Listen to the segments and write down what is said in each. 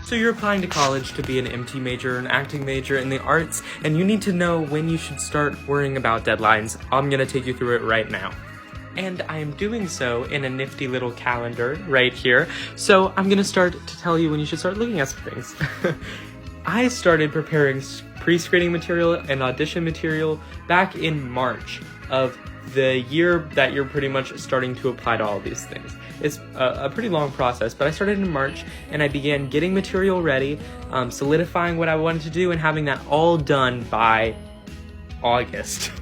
So you're applying to college to be an MT major, an acting major in the arts, and you need to know when you should start worrying about deadlines. I'm gonna take you through it right now. And I am doing so in a nifty little calendar right here. So I'm gonna start to tell you when you should start looking at some things. I started preparing pre-screening material and audition material back in March of the year that you're pretty much starting to apply to all these things. It's a pretty long process, but I started in March and I began getting material ready, solidifying what I wanted to do and having that all done by August.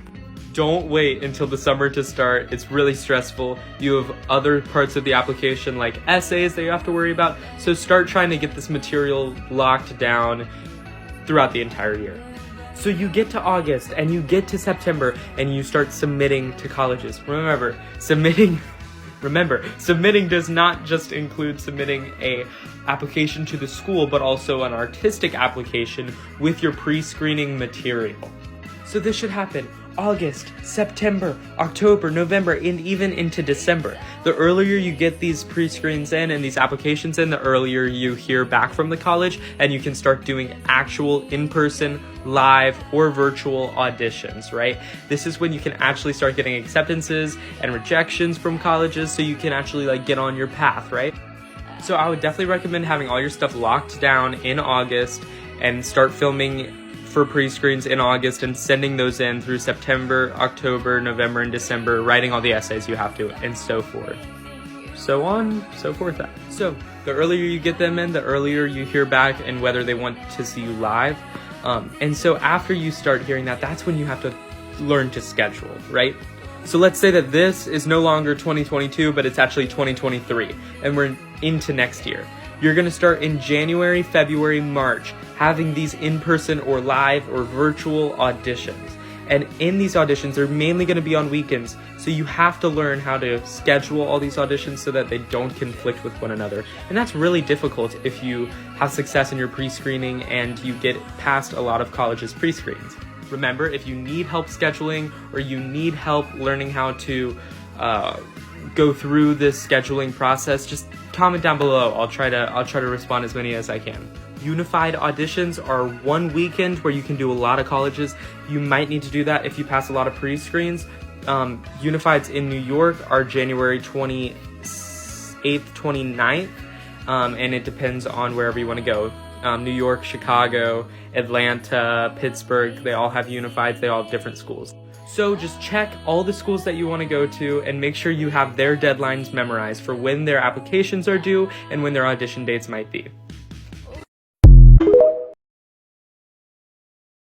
Don't wait until the summer to start. It's really stressful. You have other parts of the application like essays that you have to worry about. So start trying to get this material locked down throughout the entire year. So you get to August and you get to September and you start submitting to colleges. Remember, submitting does not just include submitting a application to the school, but also an artistic application with your pre-screening material. So this should happen August, September, October, November, and even into December. The earlier you get these pre-screens in and these applications in, the earlier you hear back from the college and you can start doing actual in-person, live, or virtual auditions, right? This is when you can actually start getting acceptances and rejections from colleges so you can actually like get on your path, right? So I would definitely recommend having all your stuff locked down in August and start filming for pre-screens in August and sending those in through September, October, November, and December, writing all the essays you have to, and so forth. So on, so forth. So the earlier you get them in, the earlier you hear back and whether they want to see you live. And so after you start hearing that, that's when you have to learn to schedule, right? So let's say that this is no longer 2022, but it's actually 2023, and we're into next year. You're gonna start in January, February, March, having these in-person or live or virtual auditions. And in these auditions, they're mainly gonna be on weekends, so you have to learn how to schedule all these auditions so that they don't conflict with one another. And that's really difficult if you have success in your pre-screening and you get past a lot of colleges' pre-screens. Remember, if you need help scheduling or you need help learning how to go through this scheduling process, just comment down below. I'll try to respond as many as I can. Unified auditions are one weekend where you can do a lot of colleges. You might need to do that if you pass a lot of pre-screens. Unifieds in New York are January 28th, 29th, and it depends on wherever you want to go. New York, Chicago, Atlanta, Pittsburgh, they all have unifieds, they all have different schools. So just check all the schools that you want to go to and make sure you have their deadlines memorized for when their applications are due and when their audition dates might be.